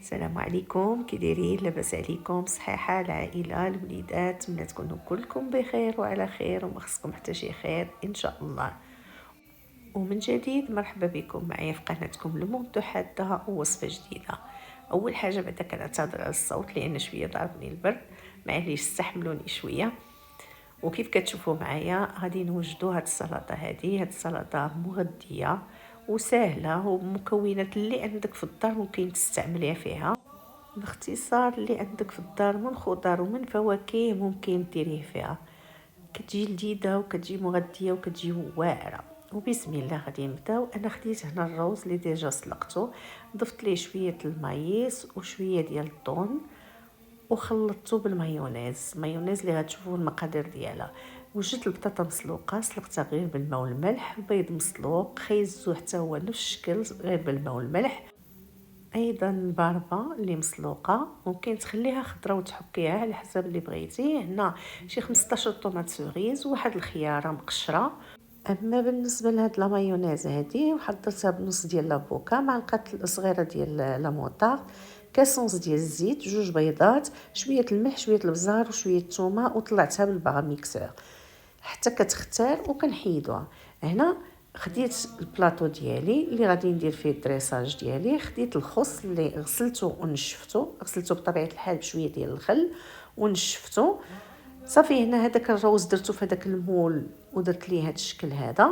السلام عليكم، كي دايرين؟ لاباس عليكم؟ صحيحه العائله الوليدات؟ من تكونوا كلكم بخير وعلى خير وما خصكم حتى شي خير ان شاء الله. ومن جديد مرحبا بكم معايا في قناتكم لمون تحدى ووصفه جديده. اول حاجه بعدا كنعتذر على الصوت لان شويه ضربني البرد، معليش استحملوني شويه. وكيف كتشوفوا معايا غادي نوجدوا هاد السلطه هاد السلطه مغذيه وسهله، ومكونات اللي عندك في الدار ممكن تستعمليها فيها. باختصار اللي عندك في الدار من خضر ومن فواكه ممكن ديريه فيها، كتجي لذيذه وكتجي مغذيه وكتجي واعره. وبسم الله غادي نبداو. انا خديت هنا الروز اللي ديجا سلقته، ضفت ليه شويه المايس وشويه ديال الطون وخلطته بالمايونيز اللي غتشوفوا المقادير ديالها. وجدت البطاطا مسلوقه سلقتها غير بالماء والملح، البيض مسلوق خيزو حتى هو نفس الشكل غير بالماء والملح. ايضا الباربه اللي مسلوقه ممكن تخليها خضره وتحكيها على حسب اللي بغيتي. هنا شي 15 طوماط سوريز، واحد الخياره مقشره. اما بالنسبه لهاد لا مايونيز هادي وحضرتها بنص ديال لافوكا، معلقه صغيره ديال لا موطار، كاسونس ديال الزيت، جوج بيضات، شويه الملح، شويه البزار وشويه الثومه، وطلعتها بالباغ ميكسور حتى كتختار وكنحيدوها. هنا خديت البلاطو ديالي اللي غادي ندير فيه الدريساج ديالي. خديت الخس اللي غسلته بطبيعه الحال بشويه ديال الخل ونشفته صافي. هنا هذاك الروز درته في هذاك المول ودرت ليه هذا الشكل هذا،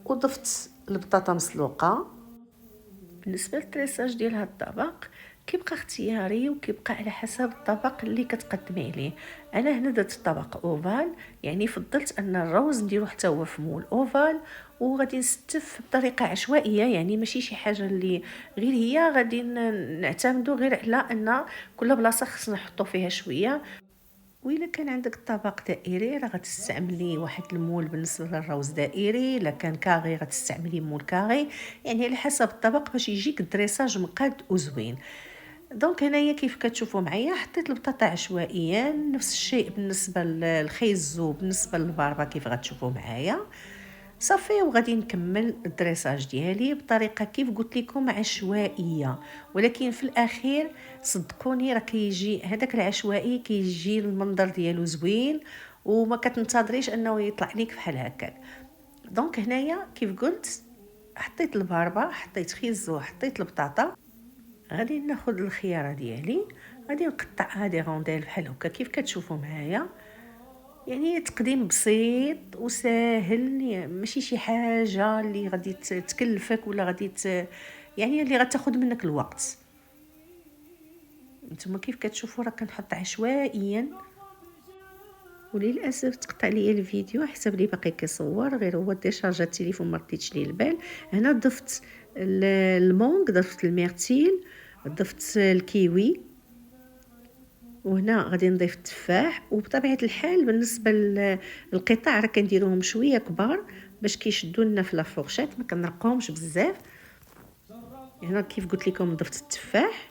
وضفت البطاطا مسلوقه. بالنسبه للتريساج ديال هذا الطبق كيبقى اختياري وكيبقى على حسب الطبق اللي كتقدمي عليه. انا هنا درت الطبق اوفال، يعني فضلت ان الروز نديرو حتى هو في مول اوفال، وغادي نستف بطريقه عشوائيه، يعني ماشي شي حاجه اللي غير هي غادي نعتمدوا غير على ان كل بلاصه خصنا نحطوا فيها شويه. وإلا كان عندك الطبق دائري راه غتستعملي واحد المول بالنسبه للروز دائري، الا كان كاغي غتستعملي مول كاغي، يعني على حسب الطبق باش يجيك الدريساج مقاد وزوين. دونك هنايا كيف كتشوفوا معايا حطيت البطاطا عشوائيا، نفس الشيء بالنسبه للخيزو بالنسبه للباربا كيف غتشوفوا معايا صافي. وغادي نكمل الدريساج ديالي بطريقه كيف قلت لكم عشوائيه، ولكن في الاخير صدقوني راه كيجي هذاك العشوائي كيجي المنظر ديالو زوين، وما كتنتظريش انه يطلع لك بحال هكاك. دونك هنايا كيف قلت حطيت الباربه، حطيت خيزو، حطيت البطاطا. غادي ناخذ الخياره ديالي، غادي نقطعها دي رونديل بحال هكا كيف كتشوفوا معايا. يعني تقديم بسيط وسهل، يعني ماشي شي حاجه اللي غادي تكلفك ولا غادي يعني اللي غتاخذ منك الوقت. نتوما كيف كتشوفوا راه كنحط عشوائيا، وللاسف تقطع لي الفيديو حسب لي باقي كيصور غير هو ديشارجا التليفون ما رديتش ليه البال. هنا ضفت المونغ، ضفت الميرتيل، ضفت الكيوي، وهنا غادي نضيف التفاح. وبطبيعه الحال بالنسبه للقطع راه كنديروهم شويه كبار باش كيشدوا لنا في لافورشيت، ما كنرقوهمش بزاف. هنا كيف قلت لكم ضفت التفاح.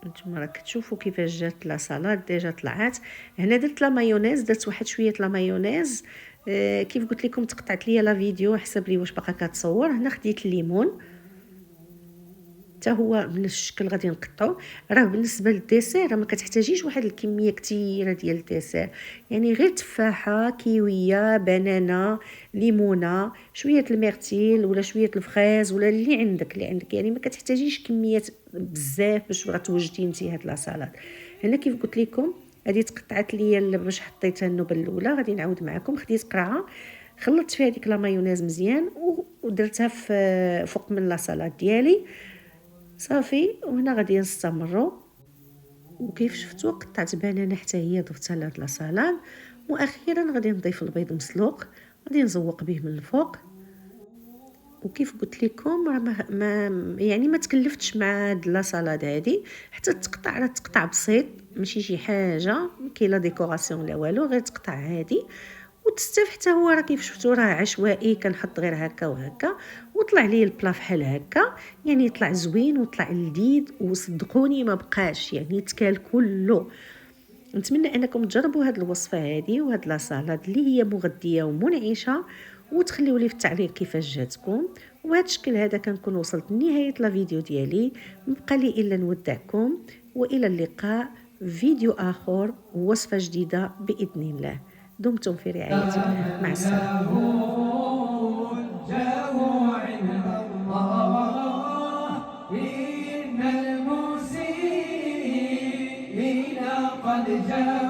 نتوما راك تشوفوا كيفاش جات لا سالاد ديجا طلعات. هنا درت لا مايونيز، درت واحد شويه لا مايونيز. كيف قلت لكم تقطعت ليا لا فيديو حسب لي واش باقا كتصور. هنا خديت الليمون حتى هو من الشكل غادي نقطعو. راه بالنسبه للديسير ما كتحتاجيش واحد الكميه كثيره ديال الديسير، يعني غير تفاحه، كيويه، بنانه، ليمونه، شويه الميرتيل ولا شويه الفريز ولا اللي عندك يعني ما كتحتاجيش كميات بزاف باش غتوجدي نتي هاد لا سالاد. هنا كيف قلت لكم هذه تقطعت ليا باش حطيتها النوبه الاولى. غادي نعاود معكم. خديت قرعه خلطت فيها ديك لا مايونيز مزيان ودرتها في فوق من لا سالاد ديالي صافي. وهنا غادي نستمروا. وكيف شفتوا قطعت بنانه حتى هي ضفتها لهاد لا سالاد. واخيرا غادي نضيف البيض مسلوق، غادي نزوق به من الفوق. وكيف قلت لكم راه يعني ما تكلفتش مع هاد لا سالاد هادي، حتى تقطع راه تقطع بسيط، ماشي شي حاجه كاين لا ديكوراسيون لا والو، غير تقطع هادي وتستف. حتى هو راه كيف شفتوا راه عشوائي، كنحط غير هكا وهكا وطلع لي البلا بحال هكا. يعني طلع زوين وطلع لذيذ، وصدقوني ما بقاش يعني تكال كله. نتمنى انكم تجربوا هذه الوصفه هذه وهاد لا سالاد اللي هي مغذيه ومنعشه، وتخليوا لي في التعليق كيفاش جاتكم. وبهذا الشكل هذا كنكون وصلت لنهايه لا فيديو ديالي. مبقى لي الا نودعكم والى اللقاء فيديو اخر ووصفه جديده باذن الله. دمتم في رعايه الله، مع السلامه. إن المسيء قد جاء